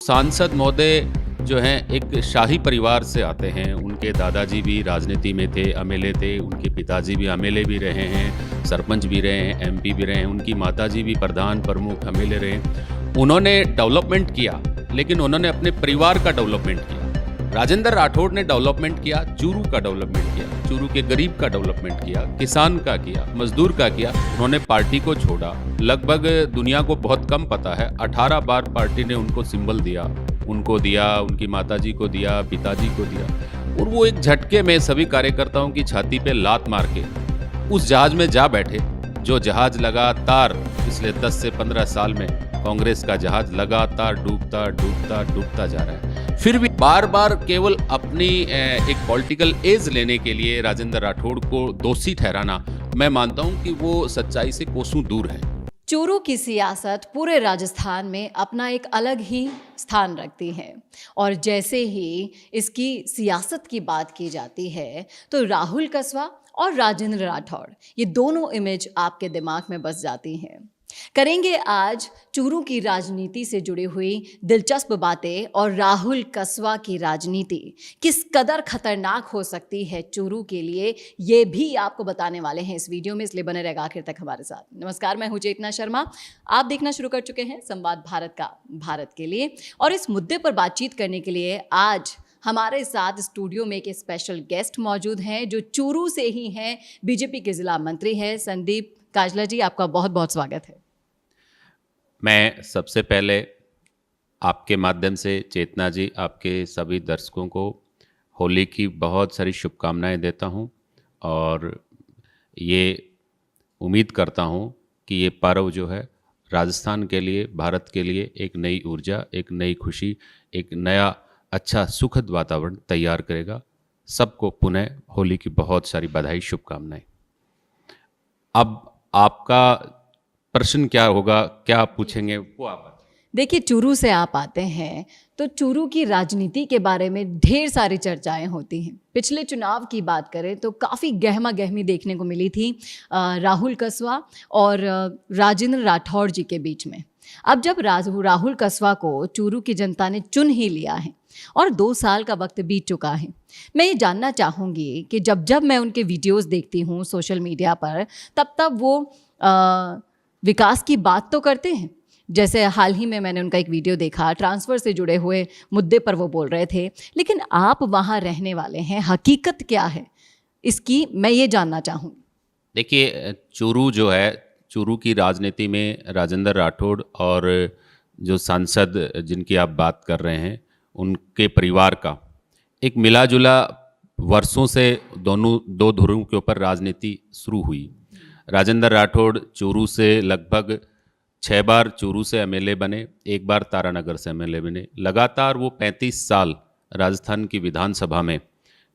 सांसद महोदय जो हैं एक शाही परिवार से आते हैं। उनके दादाजी भी राजनीति में थे, एमएलए थे, उनके पिताजी भी एमएलए भी रहे हैं, सरपंच भी रहे हैं, एमपी भी रहे हैं, उनकी माताजी भी प्रधान प्रमुख एमएलए रहे। उन्होंने डेवलपमेंट किया, लेकिन उन्होंने अपने परिवार का डेवलपमेंट किया। राजेंद्र राठौड़ ने डेवलपमेंट किया, चूरू का डेवलपमेंट किया, चूरू के गरीब का डेवलपमेंट किया, किसान का किया, मजदूर का किया। उन्होंने पार्टी को छोड़ा। लगभग दुनिया को बहुत कम पता है, 18 बार पार्टी ने उनको सिंबल दिया, उनको दिया, उनकी माताजी को दिया, पिताजी को दिया, और वो एक झटके में सभी कार्यकर्ताओं की छाती पे लात मार के उस जहाज में जा बैठे, जो जहाज लगातार पिछले 10 से 15 साल में कांग्रेस का जहाज लगातार डूबता डूबता डूबता जा रहा है। फिर भी बार बार केवल अपनी एक पॉलिटिकल एज लेने के लिए राजेंद्र राठौड़ को दोषी ठहराना, मैं मानता हूं कि वो सच्चाई से कोसों दूर है। चूरू की सियासत पूरे राजस्थान में अपना एक अलग ही स्थान रखती है और जैसे ही इसकी सियासत की बात की जाती है तो राहुल कस्वा और राजेंद्र राठौड़, ये दोनों इमेज आपके दिमाग में बस जाती हैं। करेंगे आज चूरू की राजनीति से जुड़ी हुई दिलचस्प बातें और राहुल कस्वा की राजनीति किस कदर खतरनाक हो सकती है चूरू के लिए, ये भी आपको बताने वाले हैं इस वीडियो में, इसलिए बने रहेगा आखिर तक हमारे साथ। नमस्कार, मैं हूं चेतना शर्मा। आप देखना शुरू कर चुके हैं संवाद भारत का भारत के लिए, और इस मुद्दे पर बातचीत करने के लिए आज हमारे साथ स्टूडियो में एक स्पेशल गेस्ट मौजूद हैं जो चूरू से ही हैं, बीजेपी के जिला मंत्री हैं संदीप काजला जी। आपका बहुत बहुत स्वागत है। मैं सबसे पहले आपके माध्यम से चेतना जी, आपके सभी दर्शकों को होली की बहुत सारी शुभकामनाएं देता हूं, और ये उम्मीद करता हूं कि ये पर्व जो है राजस्थान के लिए, भारत के लिए एक नई ऊर्जा, एक नई खुशी, एक नया अच्छा सुखद वातावरण तैयार करेगा। सबको पुनः होली की बहुत सारी बधाई, शुभकामनाएं। अब आपका प्रश्न क्या होगा, क्या आप पूछेंगे, वो आप बताएं। देखिए, चूरू से आप आते हैं तो चूरू की राजनीति के बारे में ढेर सारी चर्चाएं होती हैं। पिछले चुनाव की बात करें तो काफ़ी गहमा गहमी देखने को मिली थी राहुल कस्वा और राजेंद्र राठौड़ जी के बीच में। अब जब राहुल कस्वा को चूरू की जनता ने चुन ही लिया है और 2 साल का वक्त बीत चुका है, मैं ये जानना चाहूँगी कि जब जब मैं उनके वीडियोस देखती हूँ सोशल मीडिया पर, तब वो विकास की बात तो करते हैं। जैसे हाल ही में मैंने उनका एक वीडियो देखा, ट्रांसफ़र से जुड़े हुए मुद्दे पर वो बोल रहे थे, लेकिन आप वहाँ रहने वाले हैं, हकीकत क्या है इसकी, मैं ये जानना चाहूँगी। देखिए, चूरू जो है, चूरू की राजनीति में राजेंद्र राठौड़ और जो सांसद जिनकी आप बात कर रहे हैं, उनके परिवार का एक मिला जुला वर्षों से दो धुरों के ऊपर राजनीति शुरू हुई। राजेंद्र राठौड़ चूरू से लगभग 6 बार चूरू से एमएलए बने, 1 बार तारानगर से एमएलए बने। लगातार वो 35 साल राजस्थान की विधानसभा में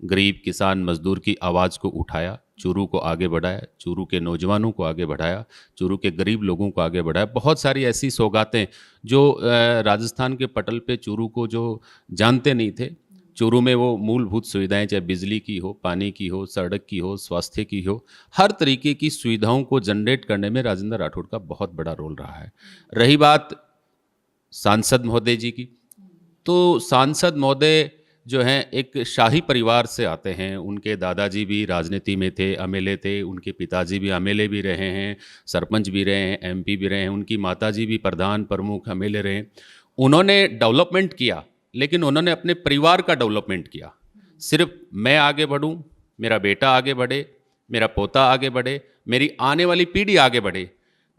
गरीब, किसान, मजदूर की आवाज़ को उठाया, चूरू को आगे बढ़ाया, चूरू के नौजवानों को आगे बढ़ाया, चूरू के गरीब लोगों को आगे बढ़ाया। बहुत सारी ऐसी सौगातें जो राजस्थान के पटल पे चूरू को जो जानते नहीं थे, चूरू में वो मूलभूत सुविधाएं, चाहे बिजली की हो, पानी की हो, सड़क की हो, स्वास्थ्य की हो, हर तरीके की सुविधाओं को जनरेट करने में राजेंद्र राठौड़ का बहुत बड़ा रोल रहा है। रही बात सांसद महोदय जी की, तो सांसद महोदय जो हैं एक शाही परिवार से आते हैं। उनके दादाजी भी राजनीति में थे, एमएलए थे, उनके पिताजी भी एमएलए भी रहे हैं, सरपंच भी रहे हैं, एमपी भी रहे हैं, उनकी माताजी भी प्रधान प्रमुख एमएलए रहे। उन्होंने डेवलपमेंट किया, लेकिन उन्होंने अपने परिवार का डेवलपमेंट किया। सिर्फ मैं आगे बढ़ूं, मेरा बेटा आगे बढ़े, मेरा पोता आगे बढ़े, मेरी आने वाली पीढ़ी आगे बढ़े।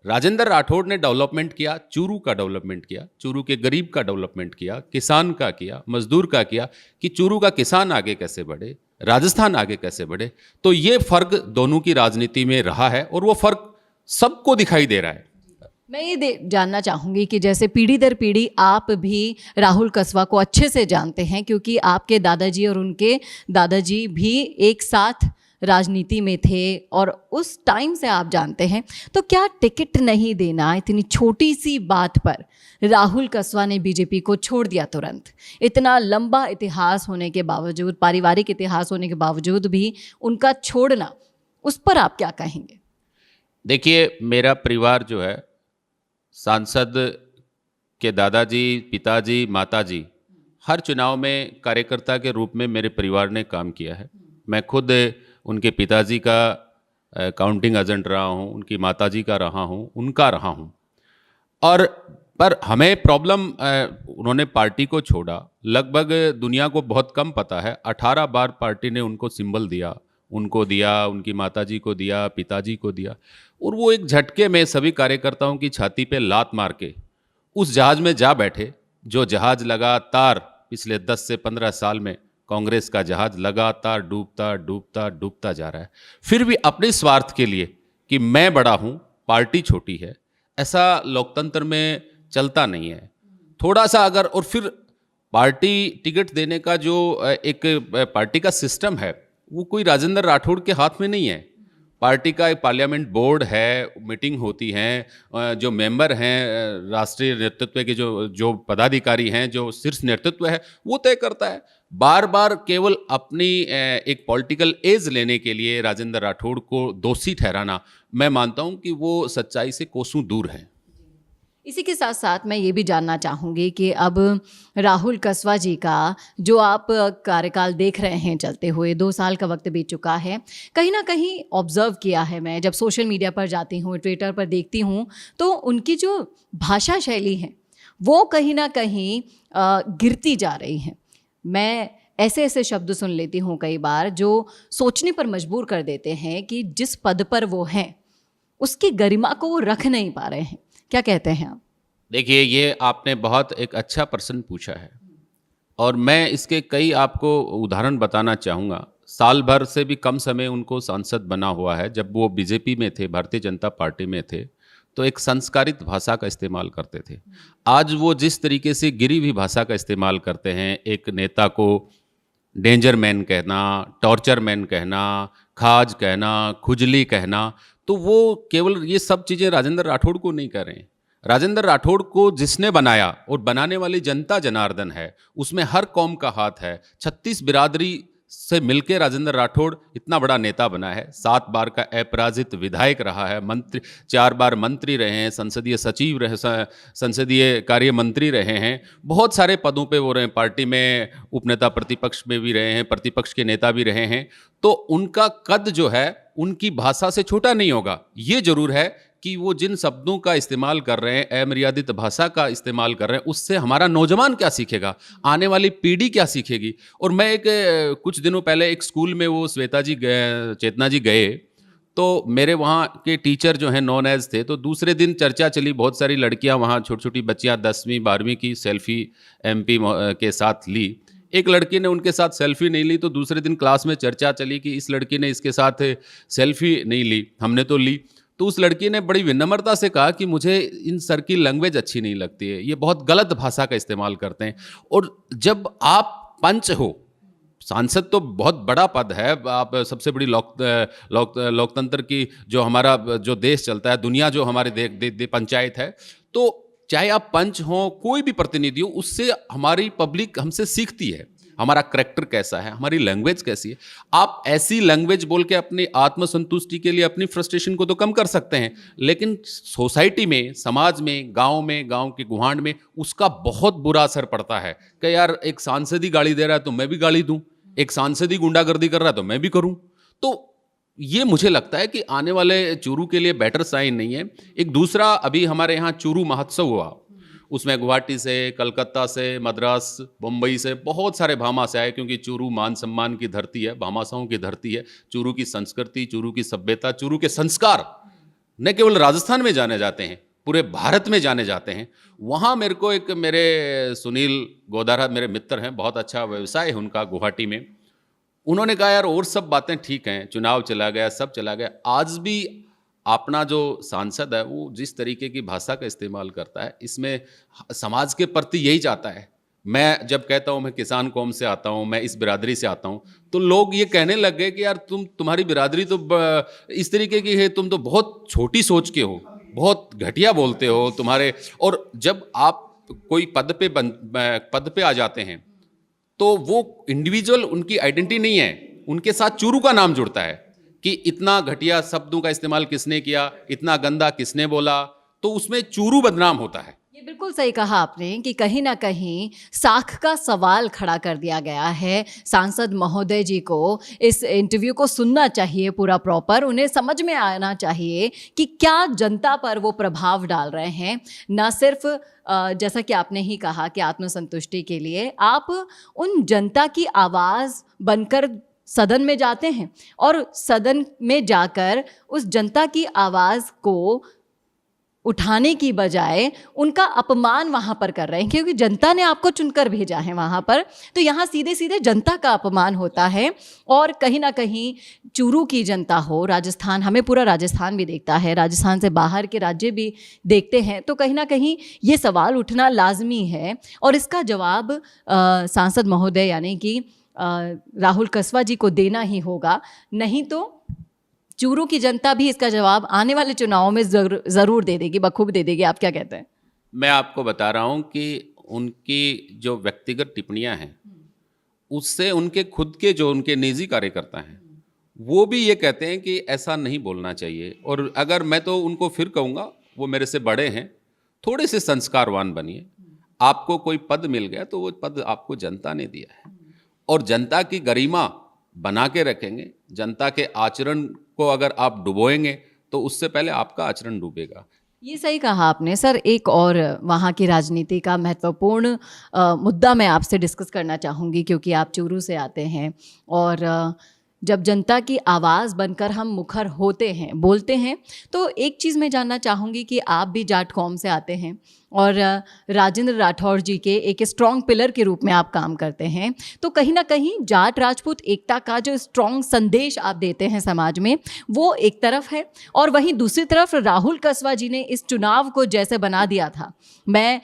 राजेंद्र राठौड़ ने डेवलपमेंट किया, चूरू का डेवलपमेंट किया, चूरू के गरीब का डेवलपमेंट किया, किसान का किया, मजदूर का किया, कि चूरू का किसान आगे कैसे बढ़े, राजस्थान आगे कैसे बढ़े। तो ये फर्क दोनों की राजनीति में रहा है और वो फर्क सबको दिखाई दे रहा है। मैं ये जानना चाहूँगी कि जैसे पीढ़ी दर पीढ़ी आप भी राहुल कस्वा को अच्छे से जानते हैं, क्योंकि आपके दादाजी और उनके दादाजी भी एक साथ राजनीति में थे और उस टाइम से आप जानते हैं, तो क्या टिकट नहीं देना, इतनी छोटी सी बात पर राहुल कस्वा ने बीजेपी को छोड़ दिया तुरंत? इतना लंबा इतिहास होने के बावजूद, पारिवारिक इतिहास होने के बावजूद भी उनका छोड़ना, उस पर आप क्या कहेंगे? देखिए, मेरा परिवार जो है सांसद कि दादाजी, पिताजी, माताजी हर चुनाव में कार्यकर्ता के रूप में मेरे परिवार ने काम किया है। मैं खुद उनके पिताजी का काउंटिंग एजेंट रहा हूँ, उनकी माताजी का रहा हूँ, उनका रहा हूँ। और पर हमें प्रॉब्लम, उन्होंने पार्टी को छोड़ा, लगभग दुनिया को बहुत कम पता है 18 बार पार्टी ने उनको सिंबल दिया, उनको दिया, उनकी माताजी को दिया, पिताजी को दिया, और वो एक झटके में सभी कार्यकर्ताओं की छाती पे लात मार के उस जहाज में जा बैठे, जो जहाज लगातार पिछले 10 से 15 साल में कांग्रेस का जहाज लगातार डूबता डूबता डूबता जा रहा है। फिर भी अपने स्वार्थ के लिए कि मैं बड़ा हूँ, पार्टी छोटी है, ऐसा लोकतंत्र में चलता नहीं है। थोड़ा सा अगर, और फिर पार्टी टिकट देने का जो एक पार्टी का सिस्टम है, वो कोई राजेंद्र राठौड़ के हाथ में नहीं है। पार्टी का एक पार्लियामेंट बोर्ड है, मीटिंग होती हैं, जो मेंबर हैं, राष्ट्रीय नेतृत्व के जो पदाधिकारी हैं, जो शीर्ष नेतृत्व है, वो तय करता है। बार बार केवल अपनी एक पॉलिटिकल एज लेने के लिए राजेंद्र राठौड़ को दोषी ठहराना, मैं मानता हूं कि वो सच्चाई से कोसों दूर है। इसी के साथ साथ मैं ये भी जानना चाहूँगी कि अब राहुल कसवा जी का जो आप कार्यकाल देख रहे हैं चलते हुए, 2 साल का वक्त बीत चुका है, कहीं ना कहीं ऑब्जर्व किया है मैं, जब सोशल मीडिया पर जाती हूँ, ट्विटर पर देखती हूँ, तो उनकी जो भाषा शैली है वो कहीं ना कहीं गिरती जा रही है। मैं ऐसे ऐसे शब्द सुन लेती हूँ कई बार जो सोचने पर मजबूर कर देते हैं कि जिस पद पर वो हैं उसकी गरिमा को वो रख नहीं पा रहे हैं। क्या कहते हैं आप? देखिए, ये आपने बहुत एक अच्छा प्रश्न पूछा है, और मैं इसके कई आपको उदाहरण बताना चाहूँगा। साल भर से भी कम समय उनको सांसद बना हुआ है। जब वो बीजेपी में थे, भारतीय जनता पार्टी में थे, तो एक संस्कारित भाषा का इस्तेमाल करते थे। आज वो जिस तरीके से गिरी हुई भाषा का इस्तेमाल करते हैं, एक नेता को डेंजर मैन कहना, टॉर्चर मैन कहना, खाज कहना, खुजली कहना, तो वो केवल ये सब चीज़ें राजेंद्र राठौड़ को नहीं कर रहे हैं। राजेंद्र राठौड़ को जिसने बनाया और बनाने वाली जनता जनार्दन है, उसमें हर कौम का हाथ है। 36 बिरादरी से मिलकर राजेंद्र राठौड़ इतना बड़ा नेता बना है। 7 बार का अपराजित विधायक रहा है, मंत्री 4 बार मंत्री रहे हैं, संसदीय सचिव रहे, संसदीय कार्य मंत्री रहे हैं, बहुत सारे पदों पे वो रहे, पार्टी में उपनेता प्रतिपक्ष में भी रहे हैं, प्रतिपक्ष के नेता भी रहे हैं। तो उनका कद जो है उनकी भाषा से छोटा नहीं होगा। ये जरूर है कि वो जिन शब्दों का इस्तेमाल कर रहे हैं, अमर्यादित भाषा का इस्तेमाल कर रहे हैं, उससे हमारा नौजवान क्या सीखेगा, आने वाली पीढ़ी क्या सीखेगी। और मैं कुछ दिनों पहले एक स्कूल में वो श्वेता जी चेतना जी गए, तो मेरे वहाँ के टीचर जो हैं नॉन एज थे, तो दूसरे दिन चर्चा चली, बहुत सारी लड़कियाँ वहाँ, छोटी छोटी बच्चियाँ 10वीं 12वीं की सेल्फी MP के साथ ली। एक लड़की ने उनके साथ सेल्फी नहीं ली, तो दूसरे दिन क्लास में चर्चा चली कि इस लड़की ने इसके साथ सेल्फी नहीं ली, हमने तो ली। तो उस लड़की ने बड़ी विनम्रता से कहा कि मुझे इन सर की लैंग्वेज अच्छी नहीं लगती है, ये बहुत गलत भाषा का इस्तेमाल करते हैं। और जब आप पंच हो, सांसद तो बहुत बड़ा पद है, आप सबसे बड़ी लोकतंत्र की जो हमारा जो देश चलता है, दुनिया जो हमारे पंचायत है, तो चाहे आप पंच हो, कोई भी प्रतिनिधि हो, उससे हमारी पब्लिक हमसे सीखती है, हमारा करैक्टर कैसा है, हमारी लैंग्वेज कैसी है। आप ऐसी लैंग्वेज बोल के अपनी आत्मसंतुष्टि के लिए अपनी फ्रस्ट्रेशन को तो कम कर सकते हैं, लेकिन सोसाइटी में, समाज में, गांव के गुहांड में उसका बहुत बुरा असर पड़ता है कि यार एक सांसद ही गाली दे रहा है तो मैं भी गाली दूं, एक सांसद ही गुंडागर्दी कर रहा है तो मैं भी करूं। तो ये मुझे लगता है कि आने वाले चूरू के लिए बेटर साइन नहीं है। एक दूसरा, अभी हमारे यहाँ चूरू महोत्सव हुआ, उसमें गुवाहाटी से, कलकत्ता से, मद्रास, मुंबई से बहुत सारे भामा से आए, क्योंकि चूरू मान सम्मान की धरती है, भामाशाहों की धरती है। चूरू की संस्कृति, चूरू की सभ्यता, चूरू के संस्कार न केवल राजस्थान में जाने जाते हैं, पूरे भारत में जाने जाते हैं। वहाँ मेरे को मेरे सुनील गोदारा मेरे मित्र हैं, बहुत अच्छा व्यवसाय है उनका गुवाहाटी में। उन्होंने कहा यार और सब बातें ठीक हैं, चुनाव चला गया, सब चला गया, आज भी अपना जो सांसद है वो जिस तरीके की भाषा का इस्तेमाल करता है, इसमें समाज के प्रति यही चाहता है। मैं जब कहता हूँ मैं किसान कौम से आता हूँ, मैं इस बिरादरी से आता हूँ, तो लोग ये कहने लग गए कि यार तुम्हारी बिरादरी तो इस तरीके की है, तुम तो बहुत छोटी सोच के हो, बहुत घटिया बोलते हो तुम्हारे। और जब आप कोई पद पे आ जाते हैं तो वो इंडिविजुअल, उनकी आइडेंटिटी नहीं है, उनके साथ चूरू का नाम जुड़ता है कि इतना घटिया शब्दों का इस्तेमाल किसने किया, इतना गंदा किसने बोला, तो उसमें चूरू बदनाम होता है। ये बिल्कुल सही कहा आपने कि कहीं ना कहीं साख का सवाल खड़ा कर दिया गया है। सांसद महोदय जी को इस इंटरव्यू को सुनना चाहिए पूरा प्रॉपर, उन्हें समझ में आना चाहिए कि क्या जनता पर वो प्रभाव डाल रहे हैं। ना सिर्फ जैसा कि आपने ही कहा कि आत्मसंतुष्टि के लिए आप उन जनता की आवाज़ बनकर सदन में जाते हैं और सदन में जाकर उस जनता की आवाज़ को उठाने की बजाय उनका अपमान वहाँ पर कर रहे हैं, क्योंकि जनता ने आपको चुनकर भेजा है वहाँ पर। तो यहाँ सीधे सीधे जनता का अपमान होता है। और कहीं ना कहीं चूरू की जनता हो, राजस्थान, हमें पूरा राजस्थान भी देखता है, राजस्थान से बाहर के राज्य भी देखते हैं, तो कहीं ना कहीं ये सवाल उठना लाजमी है और इसका जवाब सांसद महोदय यानी कि राहुल कसवा जी को देना ही होगा। नहीं तो चूरू की जनता भी इसका जवाब आने वाले चुनाव में ज़रूर दे देगी, बखूब दे देगी। आप क्या कहते हैं? मैं आपको बता रहा हूं कि उनकी जो व्यक्तिगत टिप्पणियां हैं उससे उनके खुद के जो उनके निजी कार्यकर्ता हैं वो भी ये कहते हैं कि ऐसा नहीं बोलना चाहिए। और अगर मैं तो उनको फिर कहूँगा, वो मेरे से बड़े हैं, थोड़े से संस्कारवान बनिए। आपको कोई पद मिल गया तो वो पद आपको जनता ने दिया है और जनता की गरिमा बना के रखेंगे। जनता के आचरण को अगर आप डुबोएंगे तो उससे पहले आपका आचरण डूबेगा। ये सही कहा आपने सर। एक और वहाँ की राजनीति का महत्वपूर्ण मुद्दा मैं आपसे डिस्कस करना चाहूँगी, क्योंकि आप चूरू से आते हैं और जब जनता की आवाज़ बनकर हम मुखर होते हैं, बोलते हैं, तो एक चीज़ मैं जानना चाहूँगी कि आप भी जाट कौम से आते हैं और राजेंद्र राठौड़ जी के एक स्ट्रॉन्ग पिलर के रूप में आप काम करते हैं। तो कहीं ना कहीं जाट राजपूत एकता का जो स्ट्रॉन्ग संदेश आप देते हैं समाज में, वो एक तरफ है और वहीं दूसरी तरफ राहुल कसवा जी ने इस चुनाव को जैसे बना दिया था, मैं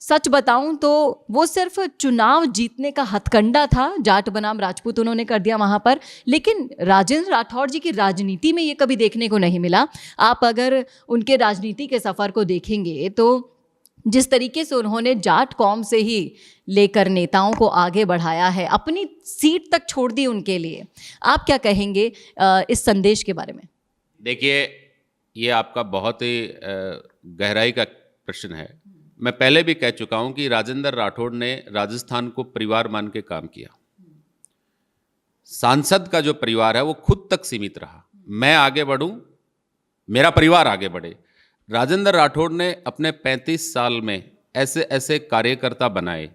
सच बताऊं तो वो सिर्फ चुनाव जीतने का हथकंडा था। जाट बनाम राजपूत उन्होंने कर दिया वहाँ पर, लेकिन राजेंद्र राठौड़ जी की राजनीति में ये कभी देखने को नहीं मिला। आप अगर उनके राजनीति के सफ़र को देखेंगे तो जिस तरीके से उन्होंने जाट कौम से ही लेकर नेताओं को आगे बढ़ाया है, अपनी सीट तक छोड़ दी उनके लिए, आप क्या कहेंगे इस संदेश के बारे में? देखिए, ये आपका बहुत ही गहराई का प्रश्न है। मैं पहले भी कह चुका हूं कि राजेंद्र राठौड़ ने राजस्थान को परिवार मान के काम किया। सांसद का जो परिवार है वो खुद तक सीमित रहा, मैं आगे बढ़ूं, मेरा परिवार आगे बढ़े। राजेंद्र राठौड़ ने अपने 35 साल में ऐसे ऐसे कार्यकर्ता बनाए।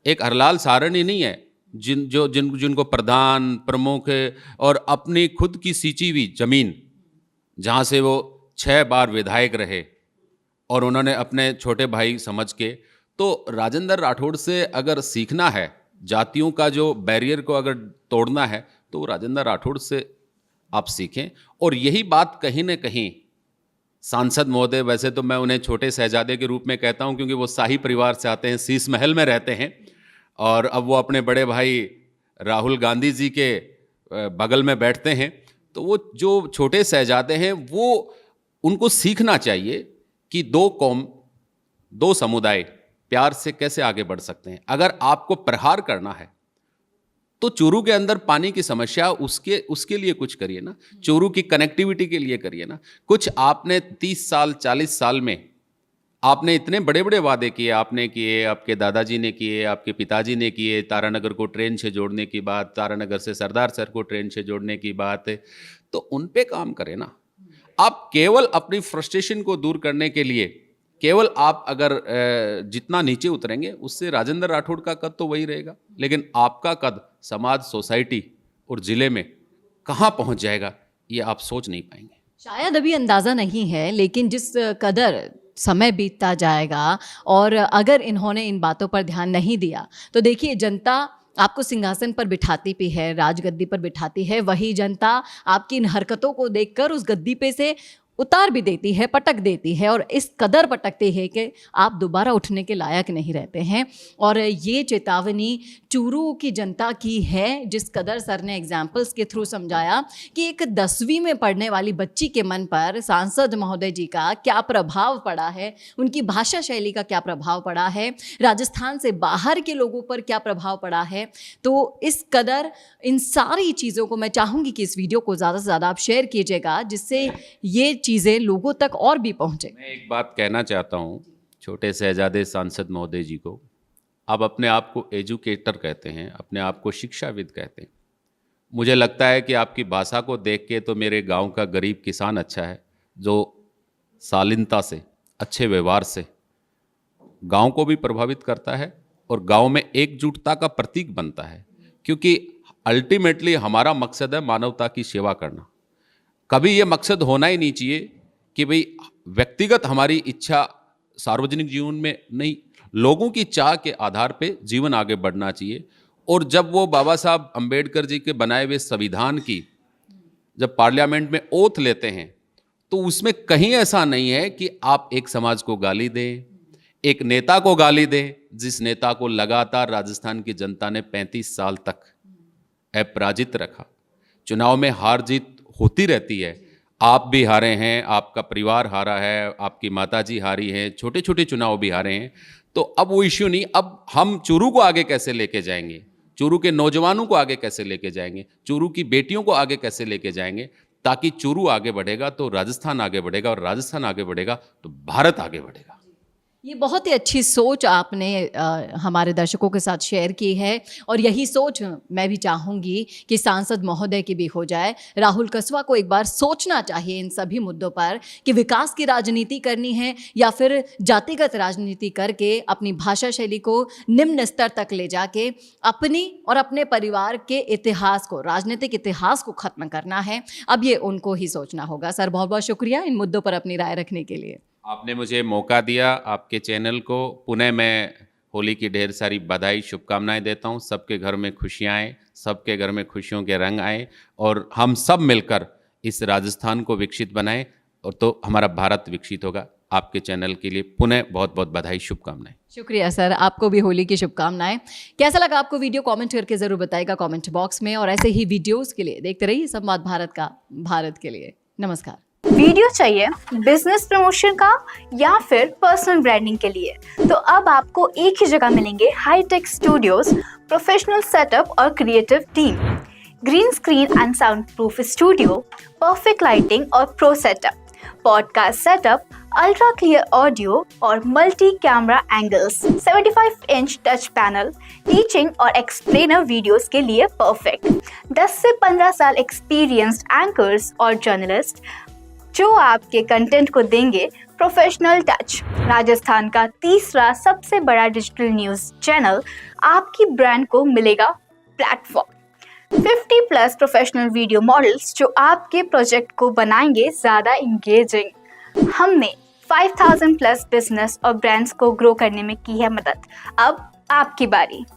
एक हरलाल सारणी नहीं है जिनको प्रधान, प्रमुख और अपनी खुद की सींची हुई जमीन, जहाँ से वो 6 बार विधायक रहे और उन्होंने अपने छोटे भाई समझ के। तो राजेंद्र राठौड़ से अगर सीखना है, जातियों का जो बैरियर को अगर तोड़ना है, तो राजेंद्र राठौड़ से आप सीखें। और यही बात कहीं न कहीं सांसद महोदय, वैसे तो मैं उन्हें छोटे शहजादे के रूप में कहता हूं क्योंकि वो शाही परिवार से आते हैं, शीश महल में रहते हैं और अब वो अपने बड़े भाई राहुल गांधी जी के बगल में बैठते हैं। तो वो जो छोटे शहजादे हैं वो उनको सीखना चाहिए कि 2 कौम, 2 समुदाय प्यार से कैसे आगे बढ़ सकते हैं। अगर आपको प्रहार करना है तो चूरू के अंदर पानी की समस्या, उसके लिए कुछ करिए ना, चूरू की कनेक्टिविटी के लिए करिए ना कुछ। आपने 30 साल 40 साल में आपने इतने बड़े बड़े वादे किए, आपने किए, आपके दादाजी ने किए, आपके पिताजी ने किए। तारानगर को ट्रेन से जोड़ने की बात, तारानगर से सरदार सर को ट्रेन से जोड़ने की बात, तो उन पे काम करें ना। आप केवल अपनी फ्रस्ट्रेशन को दूर करने के लिए केवल आप अगर जितना नीचे उतरेंगे, उससे राजेंद्र राठौड़ का कद तो वही रहेगा, लेकिन आपका कद समाज, सोसाइटी और ज़िले में कहाँ पहुँच जाएगा ये आप सोच नहीं पाएंगे। शायद अभी अंदाज़ा नहीं है, लेकिन जिस कदर समय बीतता जाएगा और अगर इन्होंने इन बातों पर ध्यान नहीं दिया तो देखिए, जनता आपको सिंहासन पर बिठाती भी है, राजगद्दी पर बिठाती है, वही जनता आपकी इन हरकतों को देखकर उस गद्दी पे से उतार भी देती है, पटक देती है और इस कदर पटकती है कि आप दोबारा उठने के लायक नहीं रहते हैं। और ये चेतावनी चूरू की जनता की है, जिस कदर सर ने एग्जाम्पल्स के थ्रू समझाया कि एक 10वीं में पढ़ने वाली बच्ची के मन पर सांसद महोदय जी का क्या प्रभाव पड़ा है, उनकी भाषा शैली का क्या प्रभाव पड़ा है, राजस्थान से बाहर के लोगों पर क्या प्रभाव पड़ा है। तो इस कदर इन सारी चीज़ों को मैं चाहूँगी कि इस वीडियो को ज़्यादा से ज़्यादा आप शेयर कीजिएगा, जिससे ये चीज़ें लोगों तक और भी पहुँचे। मैं एक बात कहना चाहता हूँ छोटे शहजादे सांसद महोदय जी को, आप अपने आप को एजुकेटर कहते हैं, अपने आप को शिक्षाविद कहते हैं। मुझे लगता है कि आपकी भाषा को देख के तो मेरे गांव का गरीब किसान अच्छा है, जो शालीनता से, अच्छे व्यवहार से गांव को भी प्रभावित करता है और गांव में एकजुटता का प्रतीक बनता है। क्योंकि अल्टीमेटली हमारा मकसद है मानवता की सेवा करना। कभी ये मकसद होना ही नहीं चाहिए कि भाई व्यक्तिगत हमारी इच्छा सार्वजनिक जीवन में नहीं, लोगों की चाह के आधार पे जीवन आगे बढ़ना चाहिए। और जब वो बाबा साहब अंबेडकर जी के बनाए हुए संविधान की जब पार्लियामेंट में ओथ लेते हैं, तो उसमें कहीं ऐसा नहीं है कि आप एक समाज को गाली दें, एक नेता को गाली दें, जिस नेता को लगातार राजस्थान की जनता ने 35 साल तक अपराजित रखा। चुनाव में हार जीत होती रहती है, आप भी हारे हैं, आपका परिवार हारा है, आपकी माताजी हारी हैं, छोटे छोटे चुनाव भी हारे हैं। तो अब वो इश्यू नहीं, अब हम चूरू को आगे कैसे लेके जाएंगे, चूरू के नौजवानों को आगे कैसे लेके जाएंगे, चूरू की बेटियों को आगे कैसे लेके जाएंगे, ताकि चूरू आगे बढ़ेगा तो राजस्थान आगे बढ़ेगा, और राजस्थान आगे बढ़ेगा तो भारत आगे बढ़ेगा। ये बहुत ही अच्छी सोच आपने हमारे दर्शकों के साथ शेयर की है, और यही सोच मैं भी चाहूँगी कि सांसद महोदय की भी हो जाए। राहुल कसवा को एक बार सोचना चाहिए इन सभी मुद्दों पर कि विकास की राजनीति करनी है या फिर जातिगत राजनीति करके अपनी भाषा शैली को निम्न स्तर तक ले जाके अपनी और अपने परिवार के इतिहास को, राजनीतिक इतिहास को खत्म करना है। अब ये उनको ही सोचना होगा। सर, बहुत बहुत शुक्रिया इन मुद्दों पर अपनी राय रखने के लिए। आपने मुझे मौका दिया, आपके चैनल को पुनः मैं होली की ढेर सारी बधाई, शुभकामनाएं देता हूं। सबके घर में खुशियां आए, सबके घर में खुशियों के रंग आए, और हम सब मिलकर इस राजस्थान को विकसित बनाएं, और तो हमारा भारत विकसित होगा। आपके चैनल के लिए पुनः बहुत बहुत बधाई, शुभकामनाएं। शुक्रिया सर, आपको भी होली की शुभकामनाएं। कैसा लगा आपको वीडियो, कमेंट करके ज़रूर बताइएगा कमेंट बॉक्स में, और ऐसे ही वीडियोज़ के लिए देखते रहिए संवाद भारत का, भारत के लिए। नमस्कार। वीडियो चाहिए बिजनेस प्रमोशन का या फिर पर्सनल ब्रांडिंग के लिए, तो अब आपको एक ही जगह मिलेंगे हाईटेक स्टूडियोज, प्रोफेशनल सेटअप और creative team, green screen and sound proof studio, perfect lighting और pro setup, podcast setup, ultra clear audio और multi camera angles, 75 inch touch panel, teaching और एक्सप्लेनर वीडियोस के लिए परफेक्ट, 10 से 15 साल experienced anchors और journalist जो आपके कंटेंट को देंगे प्रोफेशनल टच। राजस्थान का तीसरा सबसे बड़ा डिजिटल न्यूज़ चैनल आपकी ब्रांड को मिलेगा प्लेटफॉर्म। 50+ प्रोफेशनल वीडियो मॉडल्स जो आपके प्रोजेक्ट को बनाएंगे ज़्यादा इंगेजिंग। हमने 5000+ बिजनेस और ब्रांड्स को ग्रो करने में की है मदद। अब आपकी बारी।